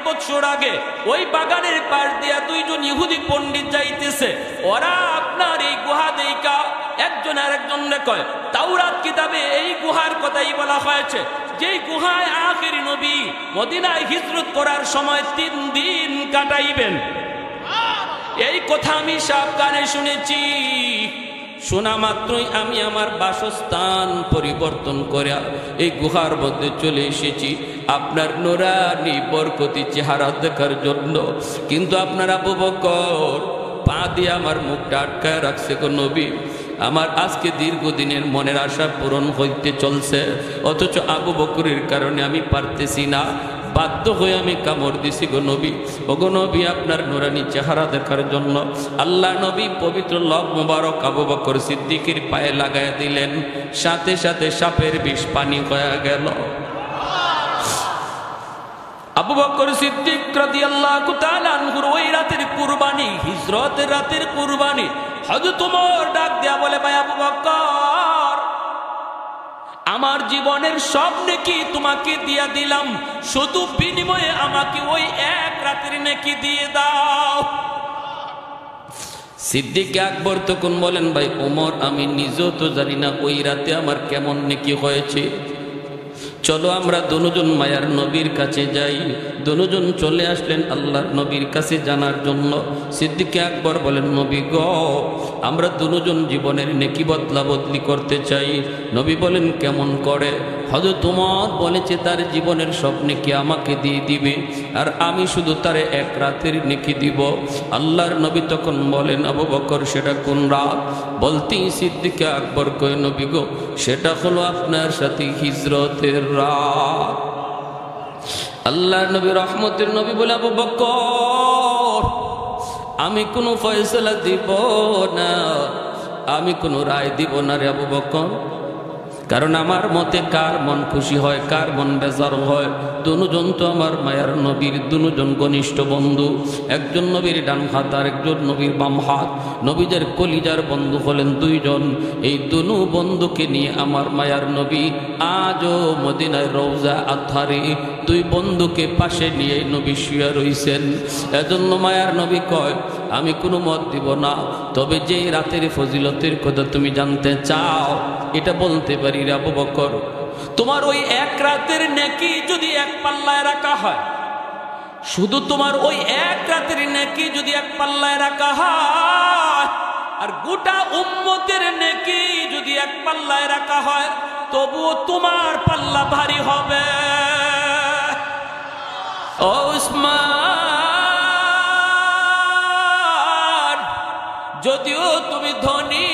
বছর আগে ওই বাগানের পাশ দিয়া দুইজন ইহুদি পণ্ডিত যাইতেছে। ওরা আপনার এই গুহা দেইকা একজন আরেকজনকে কয়, তাওরাত কিতাবে এই গুহার কথাই বলা হয়েছে, যেই গুহায় আখেরি নবী মদিনায় হিজরত করার সময় 3 দিন কাটাইবেন। এই কথা আমি সাবধানে শুনেছি। শোনা মাত্রই আমি আমার বাসস্থান পরিবর্তন করে এই গুহার মধ্যে চলে এসেছি আপনার নূরানি বরকতি চেহারা দেখার জন্য। কিন্তু আপনার আবু বকর পা দিয়ে আমার মুখটা আটকায় রাখছে গো নবী। আমার আজকে দীর্ঘদিনের মনের আশা পূরণ হইতে চলছে, অথচ আবু বকরের কারণে আমি পারতেছি না। বাধ্য হয়ে আমি কামড় দিছি গো নবী। ও গো নবী, আপনার নুরানি চেহারা দেখার জন্য আল্লাহ নবী পবিত্র লব মুবারক আবু বকর সিদ্দিকের পায়ে লাগায় দিলেন। সাথে সাথে সাপের বিষ পানি হয়ে গেল। আবু বকর সিদ্দিক রাদিয়াল্লাহু তাআলা আনহুর ওই রাতের কুরবানি, হিজরতের রাতের কুরবানি, হযরত ওমর ডাক দেয়া বলে, ভাই আবু বকর, আমার জীবনের সব নেকি তোমাকে দিয়া দিলাম, শুধু বিনিময়ে আমাকে ওই এক রাতের নেকি দিয়ে দাও। সিদ্দিক আকবর তখন বলেন, ভাই ওমর, আমি নিজেও তো জানি না ওই রাতে আমার কেমন নেকি হয়েছে। চলো আমরা দুজন মায়ার নবীর কাছে যাই। দুজন চলে আসলেন আল্লাহর নবীর কাছে জানার জন্য। সিদ্দিক আকবর বলেন, নবী গো, আমরা দুজন জীবনের নেকি বদলা বদলি করতে চাই। নবী বলেন, কেমন করে? হযরত ওমর বলেছে তার জীবনের সব নেকি আমাকে দিয়ে দিবে, আর আমি শুধু তারে এক রাতের নেকি দিব। আল্লাহর নবী তখন বলেন, আবু বকর, সেটা কোন রাত? বলতেই সিদ্দিক আকবর কয়, নবী গো, সেটা হলো আপনার সাথে হিজরতের রাত। আল্লাহর নবী রহমতের নবী বলে, আবু বকর, আমি কোনো ফয়সালা দিব না, আমি কোনো রায় দিব না রে আবু বকর। কারণ আমার মতে কার মন খুশি হয়, কার মন বেজার হয়? দুজন তো আমার মায়ার নবীর দুজন ঘনিষ্ঠ বন্ধু। একজন নবীর ডান হাত আর একজন নবীর বাম হাত। নবীদের কলিজার বন্ধু হলেন দুইজন। এই দুনু বন্ধুকে নিয়ে আমার মায়ার নবী আজও মদিনায় রওজা আধারে দুই বন্ধুকে পাশে নিয়ে নবী শুয়ে রইছেন। এজন্য মায়ার নবী কয়, আমি কোনো মত দিব না, তবে যে রাতের ফজিলতের কথা তুমি জানতে চাও এটা বলতে পারি রে আবু বকর। তোমার ওই এক রাতের নেকি যদি এক পাল্লায় রাখা হয়, শুধু তোমার ওই এক রাতের নেকি যদি এক পাল্লায় রাখা হয়, আর গোটা উম্মতের নেকি যদি এক পাল্লায় রাখা হয়, তবুও তোমার পাল্লা ভারী হবে। ও উসমান, যদিও তুমি ধনী,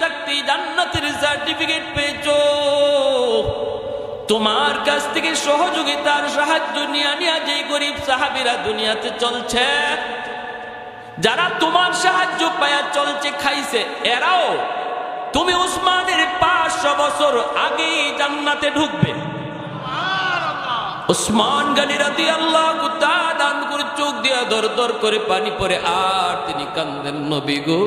থাকতে জান্নাতের সার্টিফিকেট পেয়েছো, তোমার কাছ থেকে সহযোগিতার সাহায্য নিয়ে যে গরিব সাহাবীরা দুনিয়াতে চলছে, যারা তোমার সাহায্য পায়া চলছে, খাইছে, এরাও তুমি উসমানের 500 বছর আগেই জান্নাতে ঢুকবে। উসমান গনি রাদিয়াল্লাহু তাআলা আনহুর চোখ দিয়া দর দর করে পানি পড়ে, আর তিনি কান্দেন, নবী গো,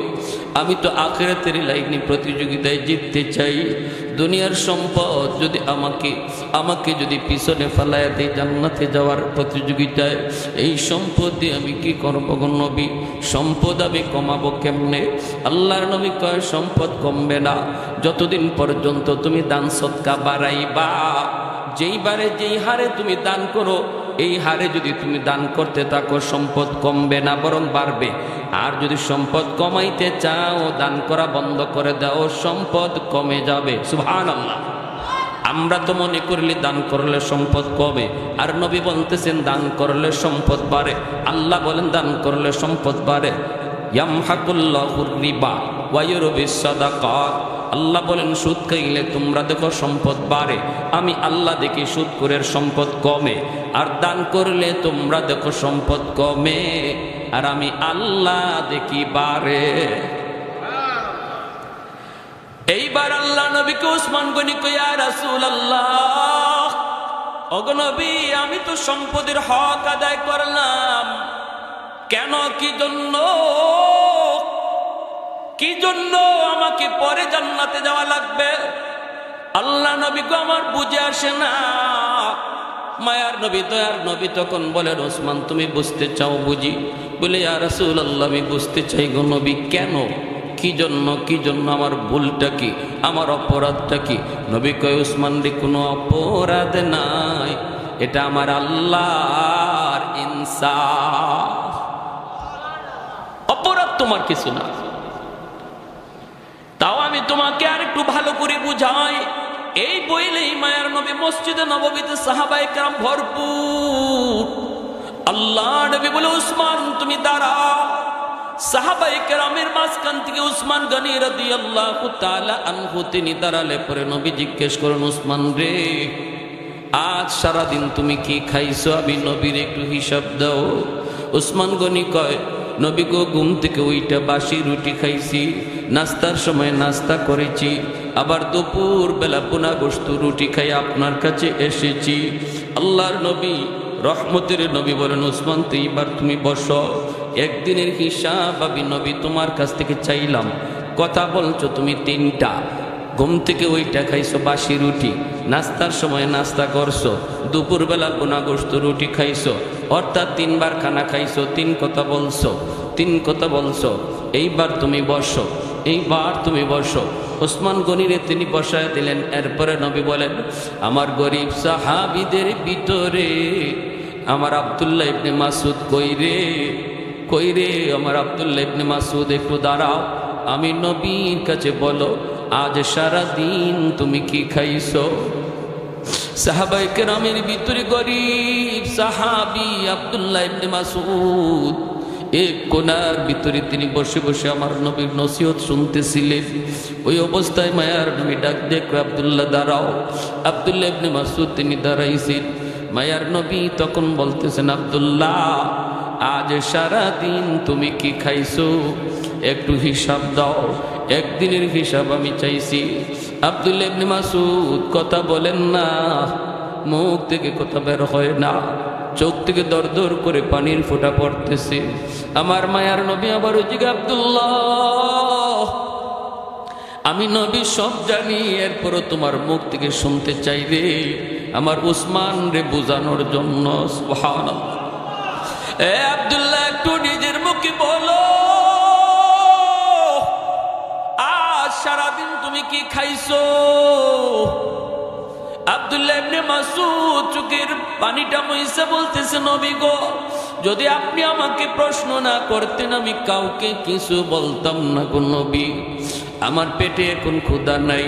আমি তো আখিরাতের লাইনে প্রতিযোগিতায় জিততে চাই। দুনিয়ার সম্পদ যদি আমাকে যদি পিছনে ফেলায় দেয় জান্নাতে যাওয়ার প্রতিযোগিতায়, এই সম্পদ দিয়ে আমি কি করব গো নবী? সম্পদ আমি কমাবো কেমনে? আল্লাহর নবী কয়, সম্পদ কমবে না যতদিন পর্যন্ত তুমি দান সদকা বাড়াইবা। যেইবারে যেই হারে তুমি দান করো, এই হারে যদি তুমি দান করতে থাকো, সম্পদ কমবে না, বরং বাড়বে। আর যদি সম্পদ কমাইতে চাও, দান করা বন্ধ করে দাও, সম্পদ কমে যাবে। সুবহানাল্লাহ। আমরা তো মনে করলে দান করলে সম্পদ কমে, আর নবী বলতেছেন দান করলে সম্পদ বাড়ে। আল্লাহ বলেন দান করলে সম্পদ বাড়ে। ইয়ামহাকুল্লাহুর রিবা ওয়া ইউরবিস সাদাকাত। আল্লাহ বলেন সুদ খাইলে তোমরা দেখো সম্পদ বাড়ে, আমি আল্লাহ দেখি সুদ করে সম্পদ কমে। আর দান করলে তোমরা দেখো সম্পদ কমে, আর আমি আল্লাহ দেখি বাড়ে। এইবার আল্লাহ নবীকে উসমান গনি কয়, ইয়া রাসূলুল্লাহ, ওগো নবী, আমি তো সম্পদের হক আদায় করলাম, কেন, কি জন্য আমাকে পরে জান্নাতে যাওয়া লাগবে? আল্লাহ নবী গো, আমার বুঝে আসে না। মায়ার নবী দয়ার নবী তখন বলেন, ওসমান তুমি বুঝতে চাও বুঝি? বলে, ইয়া রাসূলুল্লাহ, আমি বুঝতে চাই গো নবী। কেন, কি জন্য, আমার ভুলটা কি, আমার অপরাধটা কি? নবী কয়, ওসমান রে, কোনো অপরাধ নাই, এটা আমার আল্লাহর ইনসাফ, অপরাধ তোমার কিছু না। তাও আমি তোমাকে আর একটু ভালো করে বুঝাই। এই বইলেই মায়ার নবী মসজিদে নববীতে সাহাবায়ে কেরাম ভরপুর। আল্লাহ নবী বলে, উসমান তুমি দাঁড়াও। সাহাবায়ে কেরামের মাঝখান থেকে উসমান গনি রাদিয়াল্লাহু তাআলা আনহু তিনি দাঁড়ালে পরে নবী জিজ্ঞেস করেন, উসমান রে, আজ সারাদিন তুমি কি খাইছো? আমি নবীর একটু হিসাব দাও। উসমান গনি কয়, নবী গো, ঘুম থেকে ওইটা বাসি রুটি খাইছি, নাস্তার সময় নাস্তা করেছি, আবার দুপুর বেলা পোনা গোশত রুটি খাই আপনার কাছে এসেছি। আল্লাহর নবী রহমতের নবী বলেন, উসমান তুই এবার তুমি বসো, একদিনের হিসাব আমি নবী তোমার কাছ থেকে চাইলাম। কথা বলছো তুমি তিনটা, ঘুম থেকে ওইটা খাইছো বাসি রুটি, নাস্তার সময় নাস্তা করছো, দুপুরবেলা পোনা গোশত রুটি খাইছো, অর্থাৎ তিনবার খানা খাইছো, তিন কথা বলছো। এইবার তুমি বসো। ওসমান গনিরে তিনি বসায় দিলেন। এরপরে নবী বলেন, আমার গরিব সাহাবীদের ভিতরে আমার আব্দুল্লাহ ইবনে মাসউদ কই রে, আমার আব্দুল্লাহ ইবনে মাসউদ একটু দাঁড়াও, আমি নবীর কাছে বলো, আজ সারা দিন তুমি কি খাইছো? সাহাবায়ে কেরামের ভিতরে গরিব সাহাবী আব্দুল্লাহ ইবনে মাসউদ এক কোনার ভিতরে তিনি বসে বসে আমার নবীর নসিহত শুনতেছিলেন। ওই অবস্থায় মায়ার নবী ডাক দেখো, আব্দুল্লাহ দাঁড়াও। আব্দুল্লাহ ইবনে মাসউদ তিনি দাঁড়াইছেন। মায়ার নবী তখন বলতেছেন, আব্দুল্লাহ, আজ সারা দিন তুমি কি খাইছো? একটু হিসাব দাও, একদিনের হিসাব আমি চাইছি। আব্দুল্লাহ ইবনে মাসউদ কথা বলেন না, মুখ থেকে কথা বের হয় না, চোখ থেকে দর দর করে পানির ফোঁটা পড়তেছে। আমার মায়ার নবী আবার জিজ্ঞাসা, আব্দুল্লাহ, আমি নবী সব জানি, এরপরও তোমার মুখ থেকে শুনতে চাই রে, আমার উসমান রে বুঝানোর জন্য। সুবহানাল্লাহ। এ আব্দুল্লাহ, একটু নিজের মুখে বলো, আজ সারাদিন তুমি কি খাইছো? আব্দুল্লাহ ইবনে মাসউদ চোখের পানিটা মুইসা বলতেছে, নবী গো, যদি আপনি আমাকে প্রশ্ন না করতেন আমি কাউকে কিছু বলতাম না গো নবী। আমার পেটে এখন ক্ষুধা নাই,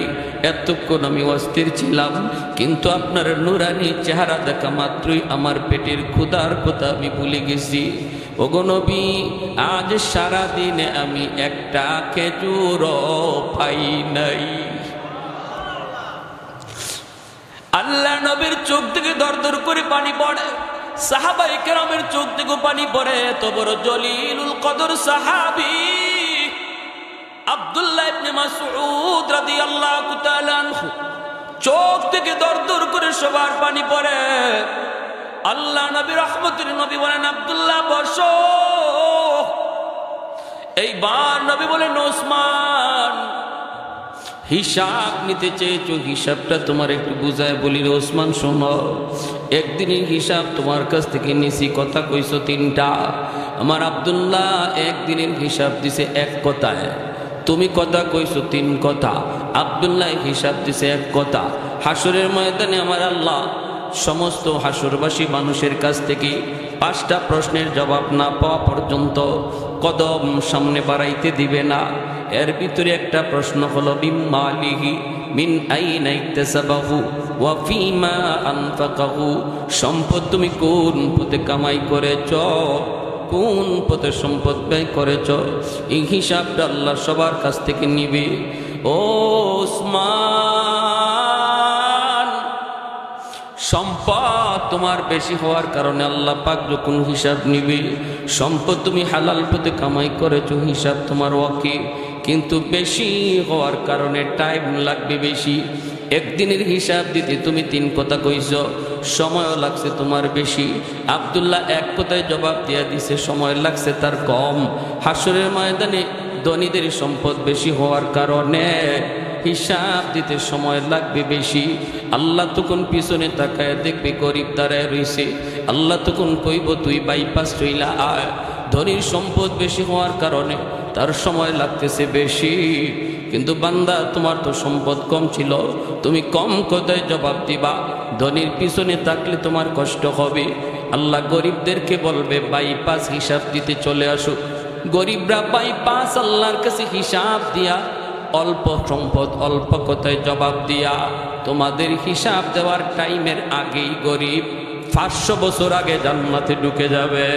এতক্ষণ আমি অস্থির ছিলাম, কিন্তু আপনার নুরানি চেহারা দেখা মাত্রই আমার পেটের ক্ষুধার কথা আমি ভুলে গেছি। ওগো নবী, আজ সারা দিনে আমি একটা খেজুরও পাই নাই। আল্লাহ নবীর চোখ থেকে দর দর করে পানি পড়ে, সাহাবায়ে কেরামের চোখ থেকে পানি পড়ে। এত বড় জলিলুল কদর সাহাবী আব্দুল্লাহ ইবনে মাসউদ রাদিয়াল্লাহু তাআলা আনহু চোখ থেকে দর দর করে সবার পানি পড়ে। আল্লাহ নবী রহমতের নবী বলেন, আব্দুল্লাহ বসো। এইবার নবী বলেন, ওসমান, হিসাব নিতে চেয়েছো, হিসাবটা তোমার একটু বুঝায় বলি রে ওসমান, শোনো, একদিনের হিসাব তোমার কাছ থেকে নিছি, কথা কইছো তিনটা। আমার আব্দুল্লাহ একদিনের হিসাব দিছে এক কথায়, তুমি কথা কইছো তিন কথা। আব্দুল্লাহ হিসাব দিছে এক কথা। হাসরের ময়দানে আমার আল্লাহ সমস্ত হাসরবাসী মানুষের কাছ থেকে 5টা প্রশ্নের জবাব না পাওয়া পর্যন্ত কদম সামনে বাড়াইতে দিবে না। এর ভিতরে একটা প্রশ্ন হলো, বিমালিহি মিন আইনা ইকতাসাবাহু ওয়া ফিমা আনফাকাহু, সম্পদ তুমি কোন পথে কামাই করেছ, কোন পথে সম্পদ ব্যয় করেছ, এই হিসাবটা আল্লাহ সবার কাছ থেকে নিবে। ও ওসমান, সম্পদ তোমার বেশি হওয়ার কারণে আল্লাহ পাক যখন হিসাব নিবে, সম্পদ তুমি হালাল পথে কামাই করেছো, হিসাব তোমার ওকে, কিন্তু বেশি হওয়ার কারণে টাইম লাগবে বেশি। একদিনের হিসাব দিতে তুমি 3 কথা কইছ, সময়ও লাগছে তোমার বেশি। আব্দুল্লাহ এক কথায় জবাব দিয়া দিছে, সময় লাগছে তার কম। হাসরের ময়দানে ধনীদের সম্পদ বেশি হওয়ার কারণে হিসাব দিতে সময় লাগবে বেশি। আল্লাহ তখন পিছনে তাকায় দেখবে গরিব দাঁড়ায় রইছে। আল্লাহ তখন কইব তুই বাইপাস হইলা আয়। ধনীর সম্পদ বেশি হওয়ার কারণে তার সময় লাগতেছে বেশি, কিন্তু বান্দা তোমার তো সম্পদ কম ছিল, তুমি কম কথায় জবাব দিবা। ধনীর পিছনে থাকলে তোমার কষ্ট হবে। আল্লাহ গরিবদেরকে বলবে বাইপাস হিসাব দিতে চলে আসো। গরিবরা বাইপাস আল্লাহর কাছে হিসাব দিয়া, অল্প সম্পদ অল্প কথায় জবাব দিয়া, তোমাদের হিসাব দেওয়ার টাইমের আগেই গরিব 500 বছর আগে জান্নাতে ঢুকে যাবে।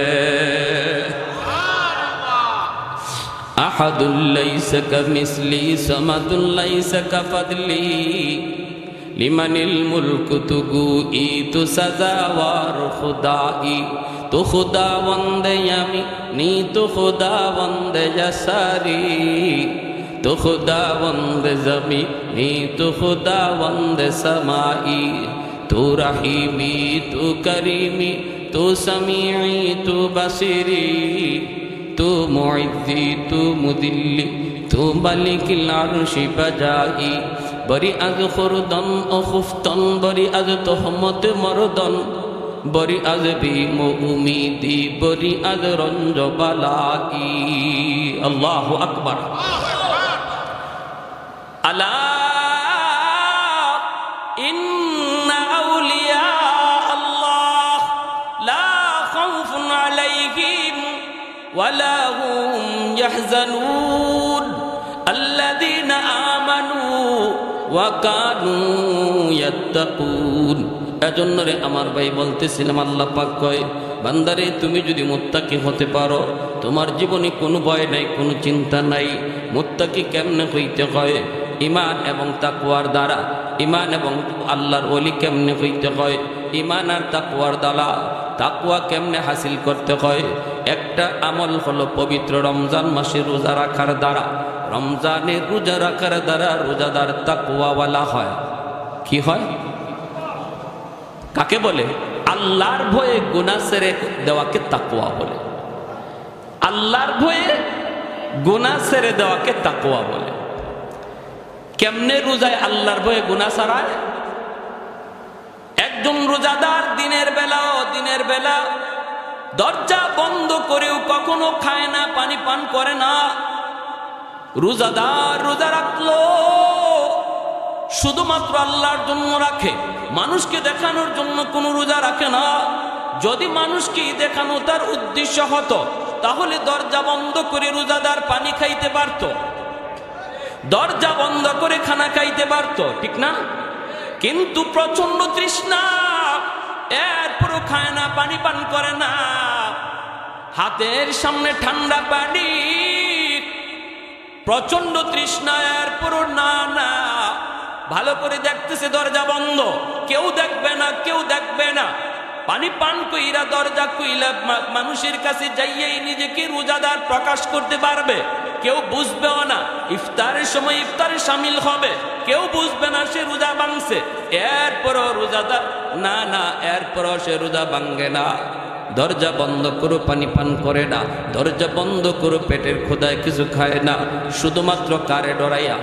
আহাদুল লাইসা কামিসলি সামাদুল লাইসা কাফাদলি লিমানিল মুলকু তুগুই তু সাজাওয়ার খুদাই তো খুদাবন্দে আমি নি তো খুদাবন্দে জাসারি তো খুদাবন্দে জমি নি তো খুদাবন্দে সমাই তু রহিমি তু করিমি তু সমিঈ তু বসিরি তু মুইজ্জি তু মুদিল্লি তু মালিকিল আরশি বাজাই বরি আজ খুরদন ও খুফতন বরি আজ তোহমত মরদন বরি আজ ভীম উমিদি বরি আজ রঞ্জ বালাই। আল্লাহু আকবার। আলা ইন্না আউলিয়া আল্লাহ লা খাউফুন আলাইহিম ওয়ালা হুম ইয়াহজানুন আল্লাযীনা আমানু ওয়া কানু ইয়াত্তাকুন। এজন্য রে আমার ভাই বলতেছিলাম, আল্লাহ পাক কয় বান্দারে তুমি যদি মুত্তাকি হতে পারো, তোমার জীবনে কোনো ভয় নাই, কোনো চিন্তা নাই। মুত্তাকি কেমনে হইতে হয়? ঈমান এবং তাকওয়ার দ্বারা। ঈমান এবং আল্লাহর ওলি কেমনে হইতে হয়? ঈমান আর তাকওয়ার দ্বারা। তাকওয়া কেমনে হাসিল করতে হয়? একটা আমল হলো পবিত্র রমজান মাসে রোজা রাখার দ্বারা। রমজানের রোজা রাখার দ্বারা রোজাদার তাকওয়াওয়ালা হয়। কি হয়? কাকে বলে? আল্লাহর ভয়ে গুনাহ ছেড়ে দেওয়াকে তাকওয়া বলে। আল্লাহর ভয়ে গুনাহ ছেড়ে দেওয়াকে তাকওয়া বলে। কেমনে রোজায় আল্লাহর ভয়ে গুনাহ ছাড়ায়? একজন রোজাদার দিনের বেলা দরজা বন্ধ করেও কখনো খায় না, পানি পান করে না। রোজাদার রোজা রাখলো শুধুমাত্র আল্লাহর জন্য রাখে, মানুষকে দেখানোর জন্য কোনো রোজা রাখে না। যদি মানুষকে দেখানো তার উদ্দেশ্য হতো, তাহলে দরজা বন্ধ করে রোজাদার পানি খাইতে পারত, দরজা বন্ধ করে খানা খাইতে পারত, ঠিক না? কিন্তু প্রচন্ড তৃষ্ণা, এরপরও খায় না, পানি পান করে না। হাতের সামনে ঠান্ডা পানি, প্রচন্ড তৃষ্ণা, এরপরও না না। ভালো করে দেখতেছে দরজা বন্ধ, কেউ দেখবে না, কেউ দেখবে না। পানি পান কইরা দরজা কইলা মানুষের কাছে যাইয়াই নিজেকে রোজাদার প্রকাশ করতে পারবে, কেউ বুঝবেও না। ইফতারের সময় ইফতারে শামিল হবে, কেউ বুঝবে না সে রোজা ভাঙছে। এরপরও রোজাদার না না, এরপরও সে রোজা ভাঙে না। দরজা বন্ধ করো, পানি পান করে না। দরজা বন্ধ করো, পেটের ক্ষুধায় কিছু খায় না, শুধুমাত্র কারে ডরাইয়া।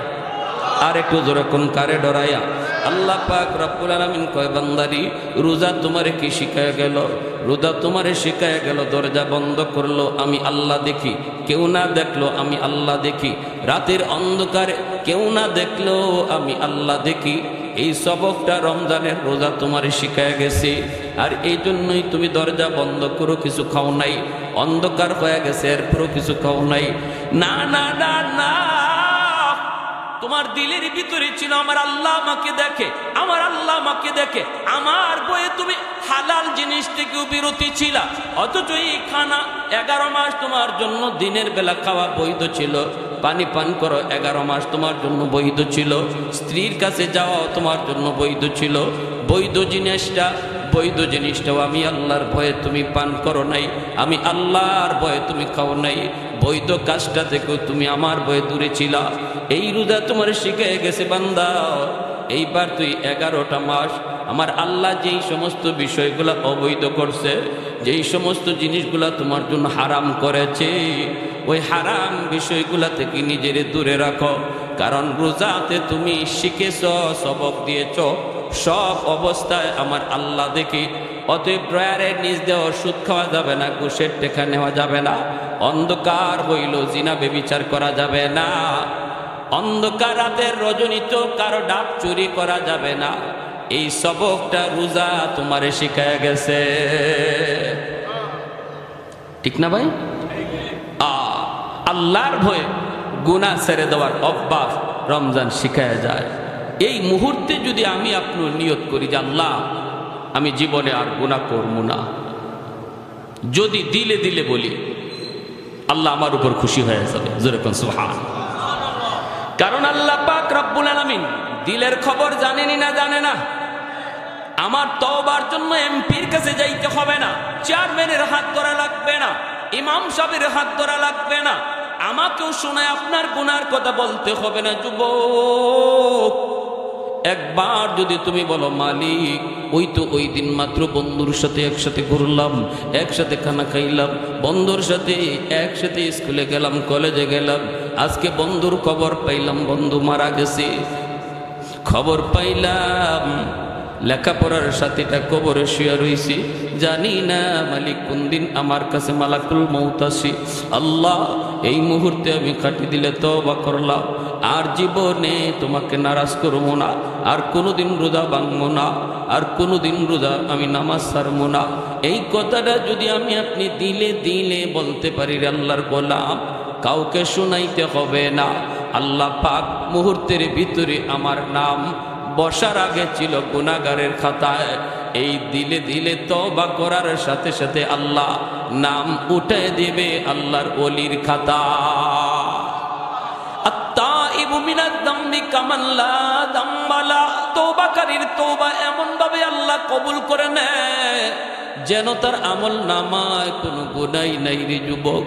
আর একটু জোরে কোন কারে ডরাইয়া? আল্লাহ পাক রব্বুল আলামিন কয় বান্দারি রোজা তোমারে কি শিখায় গেল? রোজা তোমারে শিখায় গেল দরজা বন্ধ করলো আমি আল্লাহ দেখি, কেউ না দেখলো আমি আল্লাহ দেখি। রাতের অন্ধকারে কেউ না দেখলো আমি আল্লাহ দেখি। এই সবকটা রমজানের রোজা তোমারে শিখায় গেছে। আর এই জন্যই তুমি দরজা বন্ধ করো, কিছু খাও নাই, অন্ধকার হয়ে গেছে এরপরও কিছু খাও নাই। না না না না, তোমার দিলের ভিতরে ছিল আমার আল্লাহ আমাকে দেখে, আমার আল্লাহ আমাকে দেখে। আমার বয়ে তুমি হালাল জিনিস থেকেও বিরতি ছিল, অথচ এই খানা 11 মাস তোমার জন্য দিনের বেলা খাওয়া বৈধ ছিল। পানি পান করো 11 মাস তোমার জন্য বৈধ ছিল। স্ত্রীর কাছে যাওয়া তোমার জন্য বৈধ ছিল। বৈধ জিনিসটাও আমি আল্লাহর ভয়ে তুমি পান করো নাই, আমি আল্লাহর ভয়ে তুমি খাও নাই। বৈধ কাজটা থেকেও তুমি আমার ভয়ে দূরে ছিলা। এই রোজা তোমার শিখে গেছে বান্দা। এইবার তুই 11টা মাস আমার আল্লাহ যেই সমস্ত বিষয়গুলা অবৈধ করছে, যেই সমস্ত জিনিসগুলা তোমার জন্য হারাম করেছে, ওই হারাম বিষয়গুলা থেকে নিজেরে দূরে রাখো। কারণ রোজাতে তুমি শিখেছ, সবক দিয়েছ, সব অবস্থায় আমার আল্লাহ দেখি। অতএব ড্রয়ারের নিচ দিয়ে ওষুধ খাওয়া যাবে না, ঘুষের টেকা নেওয়া যাবে না, অন্ধকার হইল জিনা বেবিচার করা যাবে না, অন্ধকার রাতের রজনীতে কারো ডাব চুরি করা যাবে না। এই সবকটা রোজা তোমারে শিখায় গেছে, ঠিক না ভাই? আল্লাহর ভয়ে গুনাহ ছেড়ে দেওয়ার অভ্যাস রমজান শিখায় যায়। এই মুহূর্তে যদি আমি আপনি নিয়ত করি যে আল্লাহ আমি জীবনে আর গুনাহ করব না, যদি দিলে দিলে বলি, আল্লাহ আমার উপর খুশি হয়ে যাবে। জোরে কোন সুবহানাল্লাহ। কারণ আল্লাহ পাক রব্বুল আলামিন দিলের খবর জানেনি না জানে না। আমার তওবার জন্য এমপির কাছে যাইতে হবে না, চেয়ারম্যানের হাত ধরা লাগবে না, ইমাম সাহেবের হাত ধরা লাগবে না, আমাকেও শোনায় আপনার গুনার কথা বলতে হবে না। যুবক, একবার যদি তুমি বলো মালিক ওই তো ওই দিন মাত্র বন্ধুর সাথে একসাথে ঘুরলাম, একসাথে খানা খাইলাম, বন্ধুর সাথে একসাথে স্কুলে গেলাম, কলেজে গেলাম, আজকে বন্ধুর খবর পাইলাম বন্ধু মারা গেছে, খবর পাইলাম লেখাপড়ার সাথীটা কবরে শুয়ে রইছি, জানি না মালিক কোন দিন আমার কাছে মালাকুল মউত আসি। আল্লাহ এই মুহূর্তে আমি কাটি দিলে তওবা করলাম, আর জীবনে তোমাকে নারাজ করব না, আর কোনোদিন রোজা ভাঙবো না, আর কোনোদিন রোজা আমি নামাজ ছাড়বো না। এই কথাটা যদি আমি আপনি দিলে দিলে বলতে পারি রে আল্লাহর গোলাম, কাউকে শোনাইতে হবে না। আল্লাহ পাক মুহূর্তের ভিতরে আমার নাম বসার আগে ছিল গুনাহগারের খাতায়, এই দিলে দিলে তওবা করার সাথে সাথে আল্লাহ নাম উঠে দিবে আল্লাহর ওলির খাতা। আত-তাইবু মিনাদ যামবি কামান লা যামবা লা, তওবাকারীর তওবা এমন ভাবে আল্লাহ কবুল করে নেয় যেন তার আমল নামায় কোনো গুনাহ নাই। রে যুবক,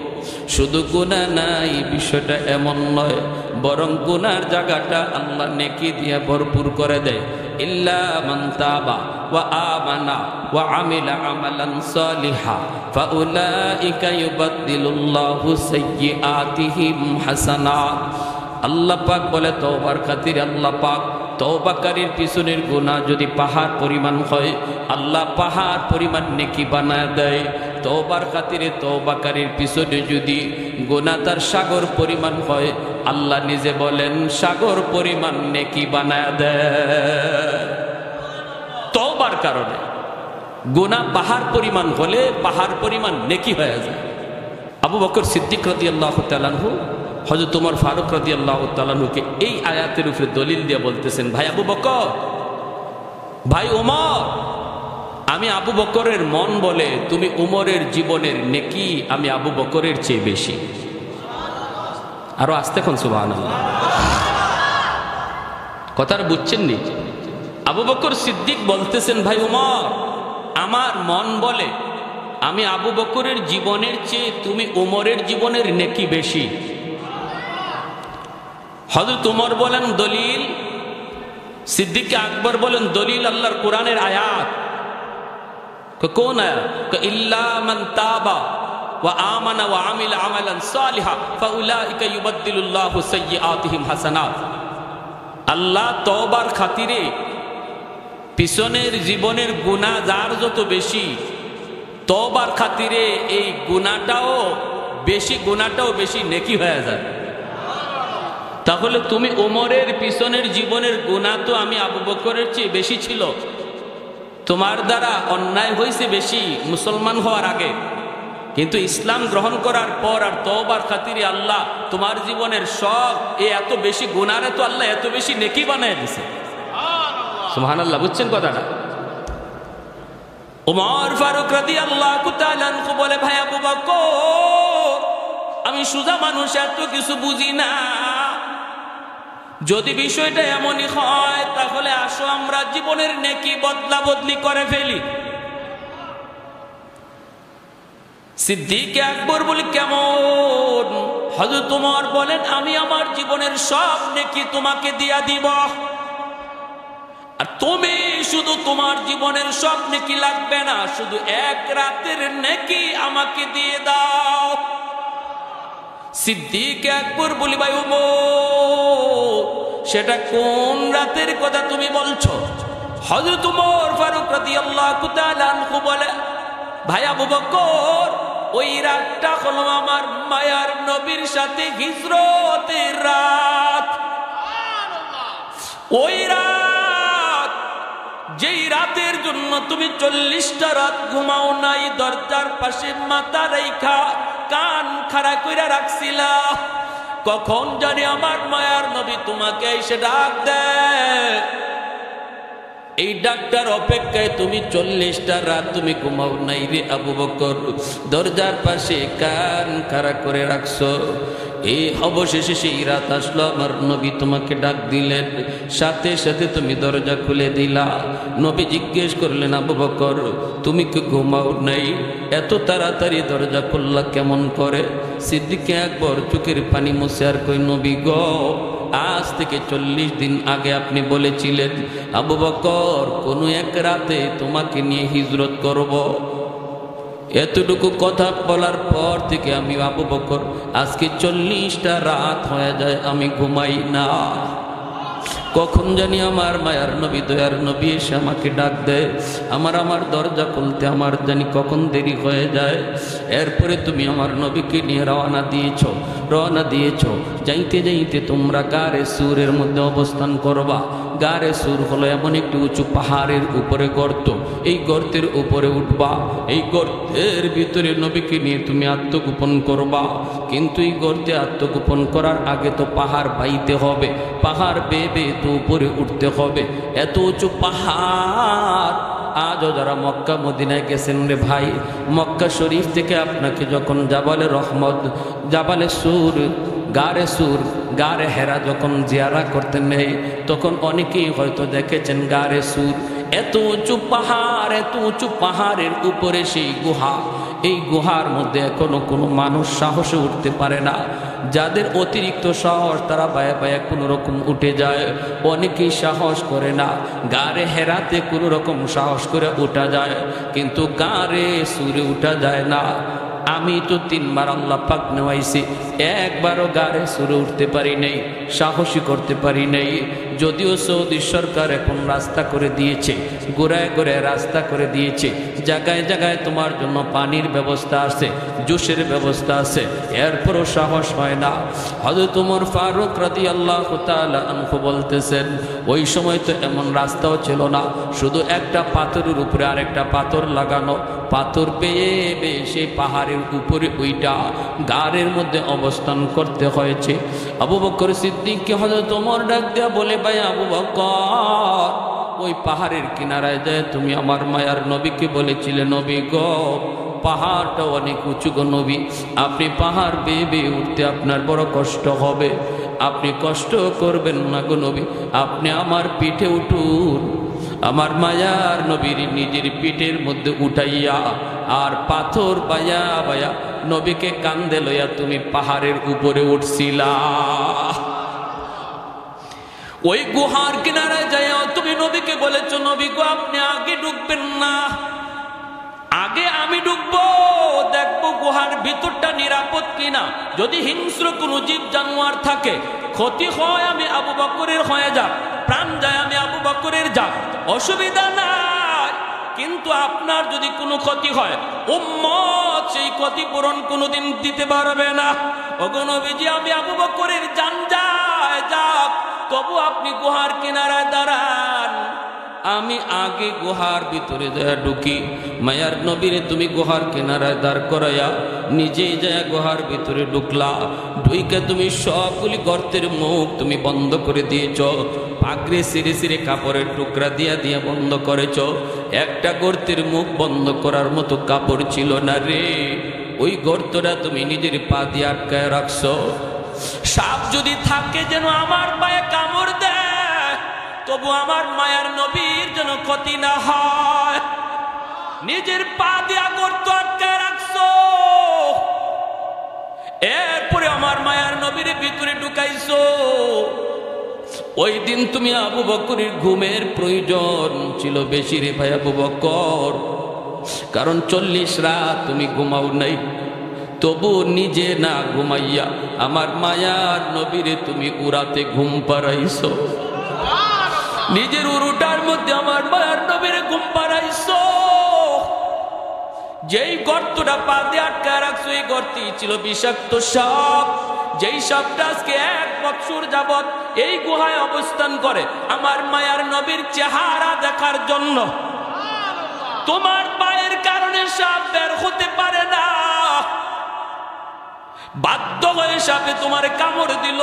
শুধু গুনাহ নাই বিষয়টা এমন নয়, বরং গুনার জায়গাটা আল্লাহ নেকি দিয়ে ভরপুর করে দেয়। ইল্লা মান তাবা ওয়া আমানা ওয়া আমিলা আমালান সালিহা ফাউলাইকা ইউবাদদিলুল্লাহু সাইয়্যাতিহিম হাসানাত। আল্লাহ পাক বলে তওবার খাতিরে আল্লাহ পাক তওবাকারীর পিছনের গুনাহ যদি পাহাড় পরিমাণ হয়, আল্লাহ পাহাড় পরিমাণ নেকি বানায় দেয়। তওবার খাতিরে তওবাকারীর পিছনে যদি গুনাহ তার সাগর পরিমাণ হয়, আল্লাহ নিজে বলেন সাগর পরিমাণ নেকি বানায় দেয়। তওবার কারণে গুনাহ পাহাড় পরিমাণ হলে পাহাড় পরিমাণ নেকি হয়ে যায়। আবু বকর সিদ্দিক রাদিয়াল্লাহু তাআলা আনহু হযরত ওমর ফারুক রাদিয়াল্লাহু তাআলা আনহুকে এই আয়াতের উপরে দলিল দিয়ে বলতেছেন, ভাই আবু বকর, ভাই ওমর, আমি আবু বকরের মন বলে তুমি উমরের জীবনের নেকি আমি আবু বকরের চেয়ে বেশি। আরো আস্তে কোন সুবহানাল্লাহ। কথাটা বুঝছেন নি? আবু বকর সিদ্দিক বলতেছেন, ভাই ওমর, আমার মন বলে আমি আবু বকরের জীবনের চেয়ে তুমি উমরের জীবনের নেকি বেশি। হযরত ওমর বলেন দলিল, সিদ্দিক আকবর বলেন দলিল আল্লাহর কোরআনের আয়াত। কোন আয়াত? ইল্লা মান তাবা ওয়া আমানা ওয়া আমিলা আমালান সালিহা ফাউলাইকা ইউবাদদিলুল্লাহু সাইয়্যাতিহিম হাসানাত। আল্লাহ তওবার খাতিরে পিছনের জীবনের গুনাহ যার যত বেশি, তওবার খাতিরে এই গুনাহটাও বেশি নেকি হয়ে যায়। তাহলে তুমি ওমরের পিছনের জীবনের গুনাহ তো আমি আবু বকরের চেয়ে বেশি ছিল, তোমার দ্বারা অন্যায় হয়েছে বেশি মুসলমান হওয়ার আগে, কিন্তু ইসলাম গ্রহণ করার পর আর তওবার খাতিরে আল্লাহ তোমার জীবনের সব এত বেশি গুনারে তো আল্লাহ এত বেশি নেকি বানায় দিছে। সুবহানাল্লাহ। বুঝছেন কথাটা? ওমর ফারুক রাদিয়াল্লাহু তাআলা আনহু বলে, ভাই আবু বকর, আমি সুজা মানুষ, এত কিছু বুঝি না, যদি বিষয়টা এমনই হয় তাহলে আসো আমরা জীবনের নেকি বদলা বদলি করে ফেলি। সিদ্দিক আকবর বলে, কেমন? হযরত ওমর বলেন, আমি আমার জীবনের সব নেকি তোমাকে দিয়া দিব, আর তুমি শুধু তোমার জীবনের সব নেকি লাগবে না, শুধু এক রাতের নেকি আমাকে দিয়ে দাও। সিদ্দিক আকবর বলি, ভাই ওমর, সেটা কোন রাতের কথা তুমি বলছো? হযরত ওমর ফারুক রাদিয়াল্লাহু তাআলা আনহু বলে, ভাই আবু বকর, ওই রাতটা হলো আমার মায়ার নবীর সাথে হিজরতের রাত। ওই রাত, যেই রাতের জন্য তুমি 40টা রাত ঘুমাও নাই, দরজার পাশে মাথা রাইখা কান খাড়া কইরা রাখছিলা। কখন জানি আমার মায়ার নবী তোমাকে এসে ডাক দেয়। এই ডাক্তার অপেক্ষায় তুমি 40টা রাত তুমি ঘুমাও নাই রে আবু বকর, দরজার পাশে কান খাড়া করে রাখছো। এই অবশেষে সেই রাত আসলো, আমার নবী তোমাকে ডাক দিলেন, সাথে সাথে তুমি দরজা খুলে দিলা। নবী জিজ্ঞেস করলেন, আবু বকর তুমি কি ঘুমাও নাই? এত তাড়াতাড়ি দরজা খুললা কেমন করে? সিদ্দিক আকবর চোখের পানি মুছে আর কই, নবী গো, আজ থেকে 40 দিন আগে আপনি বলেছিলেন আবু বকর কোনো এক রাতে তোমাকে নিয়ে হিজরত করব। এতটুকু কথা বলার পর থেকে আমি আবু বকর আজকে 40টা রাত হয়ে যায় আমি ঘুমাই না। কখন জানি আমার মায়ার নবী দয়ার নবী এসে আমাকে ডাক দেয়, আমার দরজা খুলতে আমার জানি কখন দেরি হয়ে যায়। এরপরে তুমি আমার নবীকে নিয়ে রওনা দিয়েছ। যাইতে যাইতে তোমরা গারে সুরের মধ্যে অবস্থান করবা। গারে সুর হলো এমন একটি উঁচু পাহাড়ের উপরে গর্ত, এই গর্তের উপরে উঠবা। এই গর্তের ভিতরে নবীকে নিয়ে তুমি আত্মগোপন করবা। কিন্তু এই গর্তে আত্মগোপন করার আগে তো পাহাড় বাইতে হবে, পাহাড় বেয়ে তো উপরে উঠতে হবে। এত উঁচু পাহাড় আজও যারা মক্কা মদিনায় গেছেন রে ভাই, মক্কা শরীফ থেকে আপনাকে যখন জাবালে রহমত, জাবালে সুর, গারে হেরা যখন জিয়ারা করতে নেই, তখন অনেকেই হয়তো দেখেছেন গারে সুর। এত উঁচু পাহাড়ের উপরে সেই গুহা, এই গুহার মধ্যে এখনো কোনো মানুষ সাহসে উঠতে পারে না। যাদের অতিরিক্ত সাহস তারা বায়া বায়া কোনো রকম উঠে যায়, অনেকেই সাহস করে না। গারে হেরাতে কোনো রকম সাহস করে উঠা যায়, কিন্তু গারে সুরে উঠা যায় না। আমি তো 3বার আল্লাহ পাক নেওয়াইছি, একবারও গারে সুরে উঠতে পারি নাই, সাহসী করতে পারি নাই। যদিও সৌদি সরকার এখন রাস্তা করে দিয়েছে, গোড়ায় গোড়ায় রাস্তা করে দিয়েছে, জায়গায় জায়গায় তোমার জন্য পানির ব্যবস্থা আছে, জুসের ব্যবস্থা আছে, এরপরও সাহস হয় না। হযরত ওমর ফারুক রাদিয়াল্লাহু তাআলা আনহু বলতেছেন, ওই সময় তো এমন রাস্তাও ছিল না, শুধু একটা পাথরের উপরে আরেকটা পাথর লাগানো। পাথর পেয়ে সেই পাহাড়ের উপরে ওইটা গাড়ের মধ্যে অবস্থান করতে হয়েছে। আবু বকর সিদ্দিককে হযরত ওমর ডাক দেয়া বলে, ভাই আবু বকর, ওই পাহাড়ের কিনারায় যায় তুমি আমার মায়ার নবীকে বলেছিলে, নবী গো পাহাড়টা অনেক উঁচু গো নবী, আপনি পাহাড় বেয়ে উঠতে আপনার বড় কষ্ট হবে, আপনি কষ্ট করবেন না গো নবী, আপনি আমার পিঠে উঠুন। আমার মায়ার নবীর নিজের পিঠের মধ্যে উঠাইয়া আর পাথর বায়া বায়া নবীকে কান্দে লইয়া তুমি পাহাড়ের উপরে উঠছিলা। ওই গুহার কিনারায় যাইয়া তুমি নবীকে বলেছো, নবী গো আপনি আগে ঢুকবেন না, আগে আমি ঢুকবো, দেখবো গুহার ভিতরটা নিরাপদ কিনা। যদি হিংস্র কোনো জীব জানোয়ার থাকে, ক্ষতি হয় আমি আবু বকরের হয়ে যাক, প্রাণ যায় আমি আবু বকরের যাক, অসুবিধা নাই। কিন্তু আপনার যদি কোনো ক্ষতি হয়, উম্মত সেই ক্ষতিপূরণ কোনোদিন দিতে পারবে না। ওগো নবীজি, আমি আবু বকরের জান যায় যাক, তবু আপনি গুহার কিনারায় দাঁড়ান, আমি আগে গুহার ভিতরে যায় ঢুকি। মায়ার নবীরে তুমি গুহার কিনারায় দাঁড় করাইয়া নিজেই যায় গুহার ভিতরে ঢুকলা। ঢুইকে তুমি সবগুলি গর্তের মুখ তুমি বন্ধ করে দিয়েছ, পাগড়ি সিঁড়ে সিঁড়ে কাপড়ের টুকরা দিয়া দিয়া বন্ধ করেছ। একটা গর্তের মুখ বন্ধ করার মতো কাপড় ছিল না রে, ওই গর্তটা তুমি নিজের পা দিয়ে আটকায় রাখছো। সাপ যদি থাকে যেন আমার পায়ে কামড় দেয়, তবু আমার মায়ার নবীর যেন ক্ষতি না হয়, নিজের পা দিয়া গর্ত আটকায় রাখছো। এরপরে আমার মায়ার নবীর ভিতরে ঢুকাইছো। ওই দিন তুমি আবু বকরের ঘুমের প্রয়োজন ছিল বেশি রে ভাই আবু বকর, কারণ 40 রাত তুমি ঘুমাও নাই, তবু নিজে না ঘুমাইয়া আমার মায়ার নবীরে তুমি উড়াতে ঘুম পাড়াইছো। নিজের উরুটার মধ্যে আমার মায়ার নবীরে ঘুম পাড়াইছো। যেই গর্তটা পা দিয়ে আটকা রাখছো, এই গর্তেই ছিল বিষাক্ত সাপ। যেই সাপটা আজকে 1 বছর যাবত এই গুহায় অবস্থান করে আমার মায়ার নবীর চেহারা দেখার জন্য। তোমার পায়ের কারণে সাপ বের হতে পারে না, বাধ্য হয়ে সাপে তোমার কামড় দিল।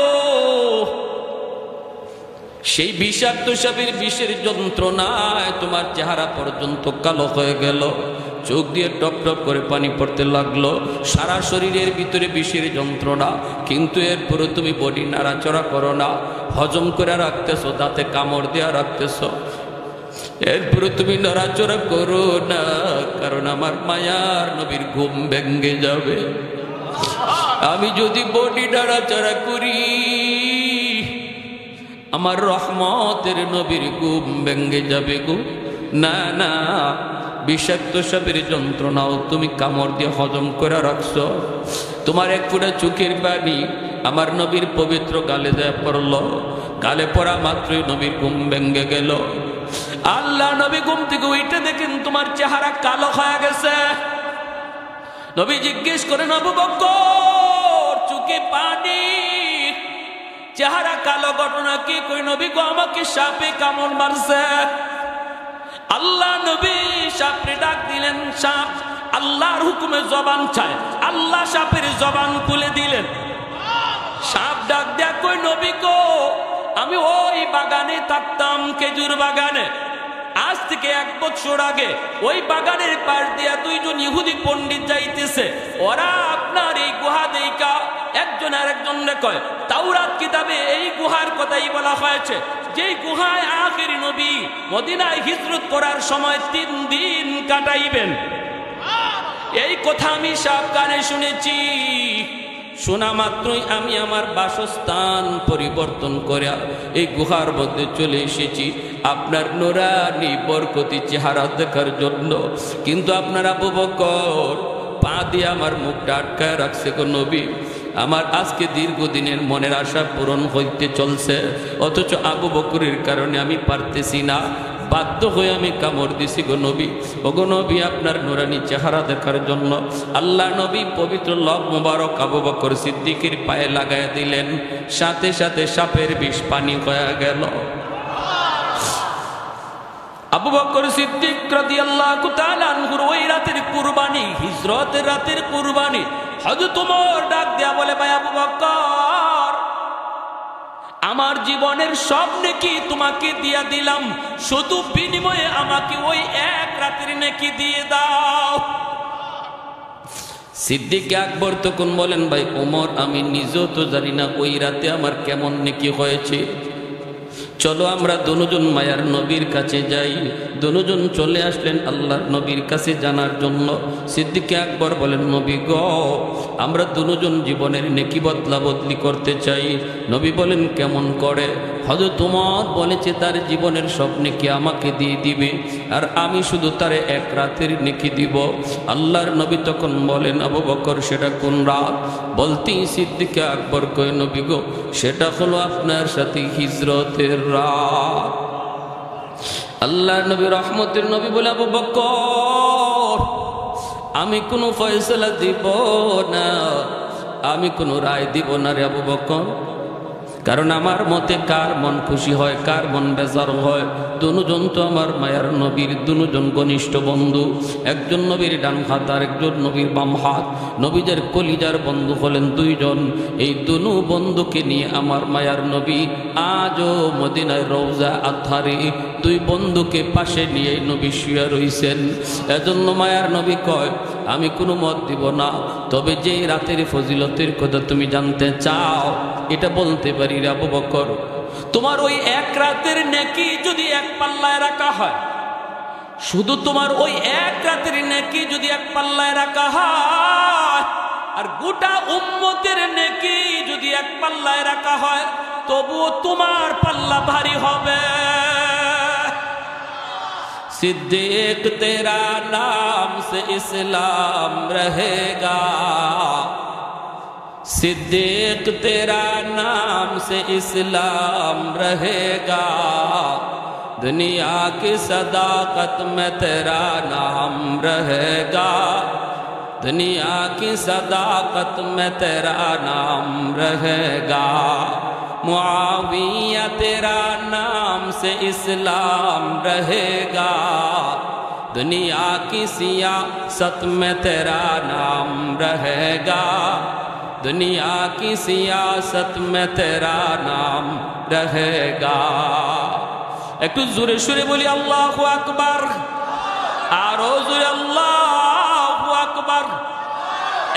সেই বিষাক্ত সাপের বিষের যন্ত্রণায় তোমার চেহারা পর্যন্ত কালো হয়ে গেল, চোখ দিয়ে টপ টপ করে পানি পড়তে লাগলো, সারা শরীরের ভিতরে বিষের যন্ত্রণা। কিন্তু এরপরে তুমি বডি নাড়াচড়া করো না, হজম করে রাখতেছো, দাঁতে কামড় দেওয়া রাখতেছো, এরপরে তুমি নড়াচড়া করো না, কারণ আমার মায়ার নবীর ঘুম ভেঙে যাবে। আমি যদি বডি নাড়াচড়া করি আমার রহমতের নবীর ঘুম ভেঙে যাবে গো। না না, বিষাক্ত সাপের যন্ত্রণাও তুমি কামড় দিয়ে হজম করে রাখছো। তোমার 1 ফোঁটা চোখের পানি আমার নবীর পবিত্র গালে দেয়া পড়ল, গালে পড়া মাত্রই নবীর ঘুম ভেঙে গেল। আল্লাহ নবী ঘুম থেকে উঠে দেখেন তোমার চেহারা কালো হয়ে গেছে। নবী জিজ্ঞেস করেন, আবু বকর চোখে পানি, চেহারা কালো, ঘটনা কি? কই নবী গো আমাকে সাপে কামড় মারছে। আল্লাহ নবী সাপরে ডাক দিলেন। সাপ আল্লাহর হুকুমে জবান চায়, আল্লাহ সাপের জবান খুলে দিলেন। সাপ ডাক দেয়া কই নবী গো আমি ওই বাগানে থাকতাম, খেজুর বাগানে। আজ থেকে 1 বছর আগে ওই বাগানের পাশ দিয়া 2 জন ইহুদি পণ্ডিত যাইতেছে। ওরা আপনার এই গুহা দেইকা একজন আরেকজনকে কয়, তাওরাত কিতাবে এই গুহার কথাই বলা হয়েছে, যেই গুহায় আখেরি নবী মদিনায় হিজরত করার সময় 3 দিন কাটাইবেন। এই কথা আমি সব কানে শুনেছি। শোনা মাত্রই আমি আমার বাসস্থান পরিবর্তন করে এই গুহার মধ্যে চলে এসেছি আপনার নুরানি বরকতি চেহারা দেখার জন্য। কিন্তু আপনার আবু বকর পা দিয়ে আমার মুখটা আটকায় রাখছে গো নবী। আমার আজকে দীর্ঘদিনের মনের আশা পূরণ হইতে চলছে, অথচ আবু বকরের কারণে আমি পারতেছি না, বাধ্য হয়ে আমি কামড় দিছি গো নবী। ও গো নবী আপনার নুরানি চেহারা দেখার জন্য আল্লাহ নবী পবিত্র লব মুবারক আবু বকর সিদ্দিকের পায়ে লাগায় দিলেন, সাথে সাথে সাপের বিষ পানি হয়ে গেল। আবু বকর সিদ্দিক রাদিয়াল্লাহু তাআলা আনহুর ওই রাতের কুরবানি, হিজরতের রাতের কুরবানি, হযরত ওমর ডাক দেয়া বলে, ভাই আবু বকর আমার জীবনের সব নেকি তোমাকে দিয়া দিলাম, শুধু বিনিময়ে আমাকে ওই 1 রাতের নেকি দিয়ে দাও। সিদ্দিক আকবর তখন বলেন, ভাই ওমর আমি নিজেও তো জানি না ওই রাতে আমার কেমন নেকি হয়েছে, চলো আমরা দুজন মায়ার নবীর কাছে যাই। দুজন চলে আসলেন আল্লাহর নবীর কাছে জানার জন্য। সিদ্দিক আকবর বলেন, নবী গো আমরা দুজন জীবনের নেকি বদলা বদলি করতে চাই। নবী বলেন, কেমন করে? হযরত ওমর বলেছে তার জীবনের সব নেকি আমাকে দিয়ে দিবে, আর আমি শুধু তার 1 রাতের নেকি দিব। আল্লাহর নবী তখন বলেন, আবু বকর সেটা কোন রাত? বলতেই সিদ্দিক আকবর কয়, নবী গো সেটা হলো আপনার সাথে হিজরতের রাত। আল্লাহর নবী রহমতের নবী বলে, আবু বকর আমি কোনো ফয়সালা দিব না, আমি কোনো রায় দিব না রে আবু বকর, কারণ আমার মতে কার মন খুশি হয় কার মন বেজার হয়। দুজন তো আমার মায়ার নবীর দুজন ঘনিষ্ঠ বন্ধু, একজন নবীর ডান হাত আর একজন নবীর বাম হাত। নবীদের কলিজার বন্ধু হলেন 2 জন। এই 2 বন্ধুকে নিয়ে আমার মায়ার নবী আজও মদিনার রওজা আতহারে 2 বন্ধুকে পাশে নিয়ে নবী শুয়ে রইছেন। এজন্য মায়ার নবী কয়, আমি কোনো মত দিব না, তবে যেই রাতের ফজিলতের কথা তুমি জানতে চাও এটা বলতে পারি রে আবু বকর। তোমার ওই 1 রাতের নেকি যদি 1 পাল্লায় রাখা হয়, শুধু তোমার ওই 1 রাতের নেকি যদি 1 পাল্লায় রাখা হয়, আর গোটা উম্মতের নেকি যদি 1 পাল্লায় রাখা হয়, তবুও তোমার পাল্লা ভারী হবে। सिद्दीक तेरा नाम से इस्लाम रहेगा, सिद्दीक तेरा नाम से इस्लाम रहेगा, दुनिया की सदाकत में तेरा नाम रहेगा, दुनिया की सदाकत में तेरा नाम रहेगा। मुआविया तेरा नाम से इस्लाम रहेगा, दुनिया की सियासत में तेरा नाम रहेगा, दुनिया की सियासत में तेरा नाम रहेगा। একটু জোরে সুরে বলি আল্লাহু আকবার, আরো জোরে আল্লাহু আকবার।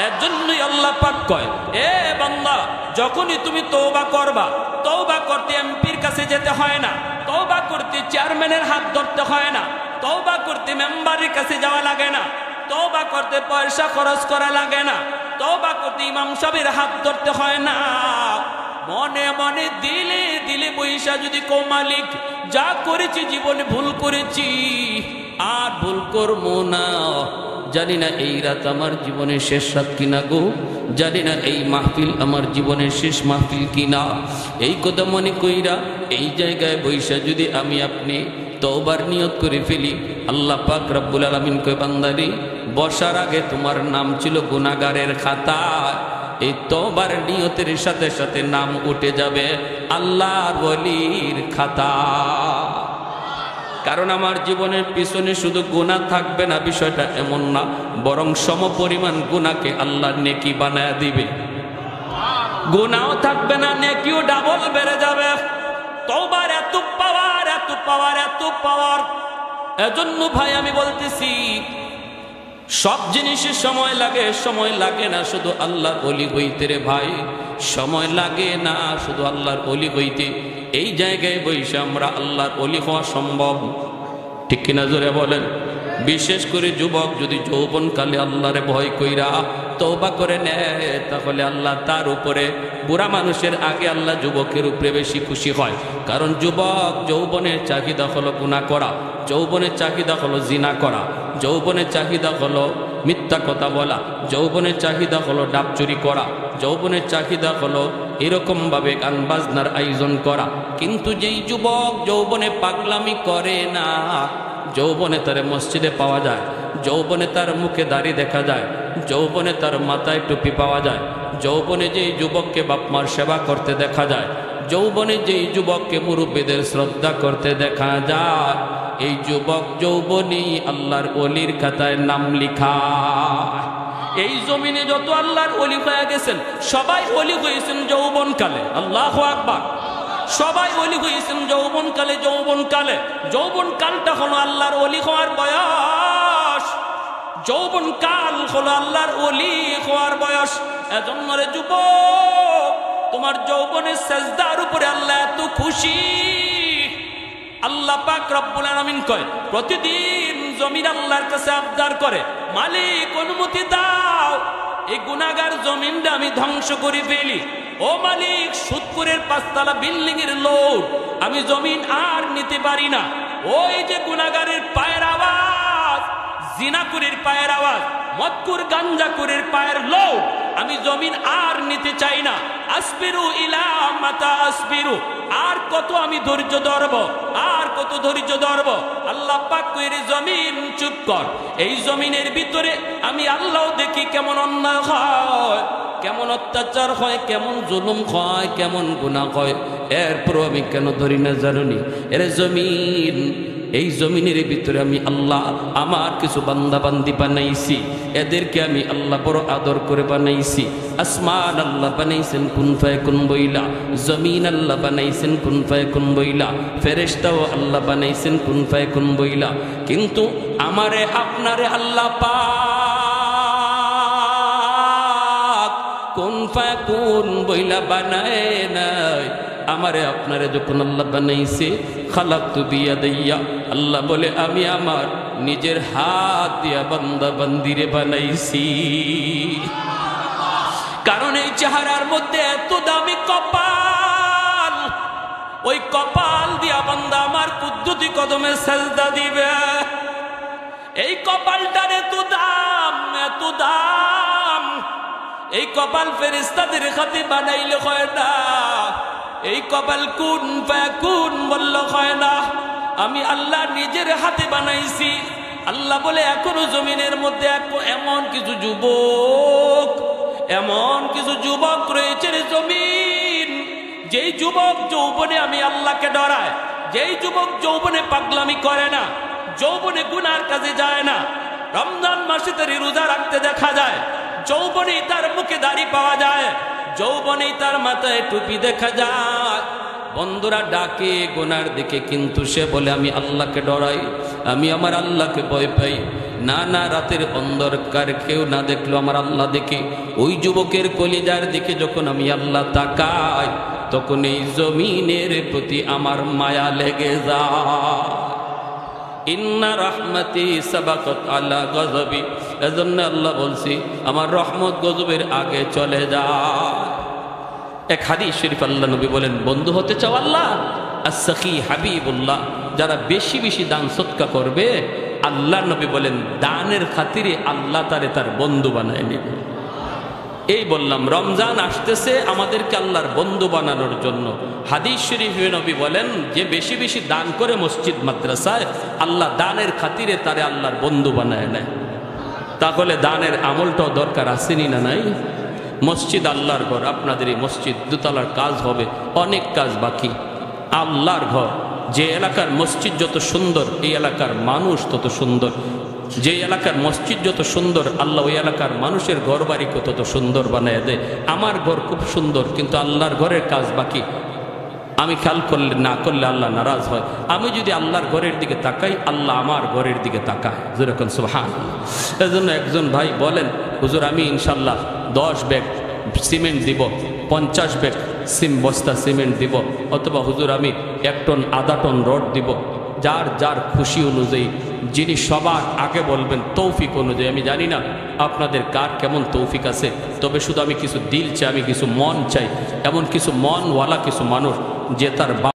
এর জন্যই আল্লাহ পাক কয়, এ বান্দা যখনই তুমি তওবা করবা, তওবা করতে এমপির কাছে যেতে হয় না, তওবা করতে চেয়ারম্যানের হাত ধরতে হয় না, তওবা করতে মেম্বারের কাছে যাওয়া লাগে না, তওবা করতে পয়সা খরচ করা লাগে না, তওবা করতে ইমাম সাহেবের হাত ধরতে হয় না। মনে মনে দিলে দিলে বৈশা যদি কো মালিক যা করেছি জীবনে ভুল করেছি আর ভুল করবো না, জানি না এই রাত আমার জীবনের শেষ রাত কিনা গো, জানি না এই মাহফিল আমার জীবনের শেষ মাহফিল কিনা, এই কথা মনে কইরা এই জায়গায় বৈশা যদি আমি আপনি তওবার নিয়ত করে ফেলি, আল্লাহ পাক রব্বুল আলামিন কয় বান্দারে বসার আগে তোমার নাম ছিল গুনাহগারের খাতায়, এই তওবার নিয়তের সাথে সাথে নাম উঠে যাবে আল্লাহর ওলির খাতা। কারণ আমার জীবনের পিছনে শুধু গুনাহ থাকবে না, বিষয়টা এমন না, বরং সমপরিমাণ গুনাহকে আল্লাহ নেকি বানায় দিবে। গুনাহও থাকবে না, নেকিও ডাবল বেড়ে যাবে। তওবার এত পাওয়ার, এত পাওয়ার, এত পাওয়ার। এজন্য ভাই আমি বলতেছি সব জিনিসের সময় লাগে, সময় লাগে না শুধু আল্লাহর ওলি হইতে রে ভাই, সময় লাগে না শুধু আল্লাহর ওলি হইতে। এই জায়গায় বসে আমরা আল্লাহর ওলি হওয়া সম্ভব, ঠিক কিনা জোরে বলেন? বিশেষ করে যুবক যদি যৌবনকালে আল্লাহরে ভয় কইরা তওবা করে নেয়, তাহলে আল্লাহ তার উপরে, বুড়া মানুষের আগে আল্লাহ যুবকের উপরে বেশি খুশি হয়। কারণ যুবক যৌবনের চাহিদা হলো গুনাহ করা, যৌবনের চাহিদা হলো জিনা করা, যৌবনের চাহিদা হলো মিথ্যা কথা বলা, যৌবনের চাহিদা হলো ডাব চুরি করা, যৌবনের চাহিদা হলো এরকমভাবে গান বাজনার আয়োজন করা। কিন্তু যেই যুবক যৌবনে পাগলামি করে না, যৌবনে তার মসজিদে পাওয়া যায়, যৌবনে তার মুখে দাড়ি দেখা যায়, যৌবনে তার মাথায় টুপি পাওয়া যায়, যৌবনে যেই যুবককে বাপমার সেবা করতে দেখা যায়, যৌবনে যেই যুবককে মুরব্বীদের শ্রদ্ধা করতে দেখা যায়, এই যুবক যৌবনী আল্লাহর ওলির খাতায় নাম লিখা। এই জমিনে যত আল্লাহর ওলি হয়ে গেছেন সবাই ওলি হয়েছেন যৌবনকালে। আল্লাহু আকবার। সবাই ওলি হয়েছেন যৌবনকালে। যৌবনকালে, যৌবনকালটা হলো আল্লাহর ওলি হওয়ার বয়স, যৌবনকাল হলো আল্লাহর ওলি হওয়ার বয়স। এজন্য রে যুবক, তোমার যৌবনের সেজদার উপরে আল্লাহ এত খুশি। আল্লাহ পাক রব্বুল আলামিন কয়, প্রতিদিন জমিন আল্লাহর কাছে আবদার করে, মালিক অনুমতি দাও এই গুনাহগার জমিনটা আমি ধ্বংস করে ফেলি। ও মালিক, সুদপুরের 5 তলা বিল্ডিং এর লোড আমি জমিন আর নিতে পারি না। ওই যে গুনাহগারের পায়ের আওয়াজ, জিনাকুরের পায়ের আওয়াজ, মদকুর গাঞ্জাকুরের পায়ের লোড আমি জমিন আর নিতে চাই না। আসবিরু ইলা মাতা আসবিরু, আর কত আমি ধৈর্য ধরব, আর কত ধৈর্য ধরব। আল্লাহ পাক কইরে, জমিন চুপ কর। এই জমিনের ভিতরে আমি আল্লাহ দেখি কেমন অন্যায় হয়, কেমন অত্যাচার হয়, কেমন জুলুম হয়, কেমন গুনাহ হয়, এরপর আমি কেন ধরি না জানুনি? এর জমিন, এই জমিনের ভিতরে আমি আল্লাহ আমার কিছু বান্দা বান্দি বানাইছি, এদেরকে আমি আল্লাহ বড় আদর করে বানাইছি। আসমান আল্লাহ বানাইছেন কুন ফায়াকুন বইলা, জমিন আল্লাহ বানাইছেন কুন ফায়াকুন বইলা, ফেরেশতাও আল্লাহ বানাইছেন কুন ফায়াকুন বইলা। কিন্তু আমারে আপনারে আল্লাহ পাক কুন ফায়াকুন বইলা বানায় নাই। আমারে আপনারে যখন আল্লাহ বানাইছে, খালাকতু বিয়াদাইয়া, আল্লাহ বলে আমি আমার নিজের হাত দিয়া বান্দা বান্দিরে বানাইছি। কারণ এই চেহারার মধ্যে এত দামি কপাল, ওই কপাল দিয়া বান্দা আমার কুদ্দুতি কদমে সেজদা দিবে। এই কপালটার এত দাম, এত দাম। এই কপাল ফেরেশতাদের হাতে বানাইলে হয় না, এই কপাল কুন ফায়াকুন বলল হয় না, আমি আল্লাহ নিজের হাতে বানাইছি। আল্লাহ বলে এখনো জমিনের মধ্যে এমন কিছু যুবক, এমন কিছু যুবক রয়েছে রে জমিন, যেই যুবক যৌবনে আমি আল্লাহকে ডরায়, যেই যুবক যৌবনে পাগলামি করে না, যৌবনে গুনার কাজে যায় না, রমজান মাসে তার রোজা রাখতে দেখা যায়, যৌবনে তার মুখে দাড়ি পাওয়া যায়, যৌবনে তার মাথায় টুপি দেখা যায়। বন্ধুরা ডাকে গুনার দিকে, কিন্তু সে বলে আমি আল্লাহকে ডরাই, আমি আমার আল্লাহকে ভয় পাই। না না, রাতের অন্ধকার কেউ না দেখলো আমার আল্লাহ দেখে। ওই যুবকের কলিজার দিকে যখন আমি আল্লাহ তাকাই, তখন এই জমিনের প্রতি আমার মায়া লেগে যায়। ইন্না রহমতি সাবাকাত আলা গজবি, এজন্য আল্লাহ বলছি আমার রহমত গজবের আগে চলে যায়। এক হাদিস শরীফ আল্লাহ নবী বলেন, বন্ধু হতে চাও আল্লাহ, as-sakhi হাবিবুল্লাহ, যারা বেশি বেশি দান সদকা করবে, আল্লাহ নবী বলেন দানের খাতিরে আল্লাহ তার বন্ধু বানায় নেবে। এই বললাম রমজান আসতেছে আমাদেরকে আল্লাহর বন্ধু বানানোর জন্য। হাদিস শরীফে নবী বলেন যে বেশি বেশি দান করে মসজিদ মাদ্রাসায়, আল্লাহ দানের খাতিরে তারে আল্লাহর বন্ধু বানায় নেয়। তাহলে দানের আমলটাও দরকার আসেনি না নাই? মসজিদ আল্লাহর ঘর, আপনাদের এই মসজিদ দুতলার কাজ হবে, অনেক কাজ বাকি। আল্লাহর ঘর, যে এলাকার মসজিদ যত সুন্দর এই এলাকার মানুষ তত সুন্দর, যে এলাকার মসজিদ যত সুন্দর আল্লাহ ওই এলাকার মানুষের ঘর বাড়িকে তত সুন্দর বানায় দেয়। আমার ঘর খুব সুন্দর, কিন্তু আল্লাহর ঘরের কাজ বাকি। আমি খেয়াল করলে না করলে আল্লাহ নারাজ হয়। আমি যদি আল্লাহর ঘরের দিকে তাকাই, আল্লাহ আমার ঘরের দিকে তাকায়। যেরকম সুবহানাল্লাহ। এজন্য একজন ভাই বলেন, হুজুর আমি ইনশাল্লাহ 10 ব্যাগ সিমেন্ট দিব, 50 ব্যাগ বস্তা সিমেন্ট দিব, অথবা হুজুর আমি 1 টন আধা টন রড দিব। যার যার খুশি অনুযায়ী, যিনি সবার আগে বলবেন তৌফিক অনুযায়ী। আমি জানি না আপনাদের কার কেমন তৌফিক আছে, তবে শুধু আমি কিছু দিল চাই, আমি কিছু মন চাই, এমন কিছু মনওয়ালা কিছু মানুষ যে তার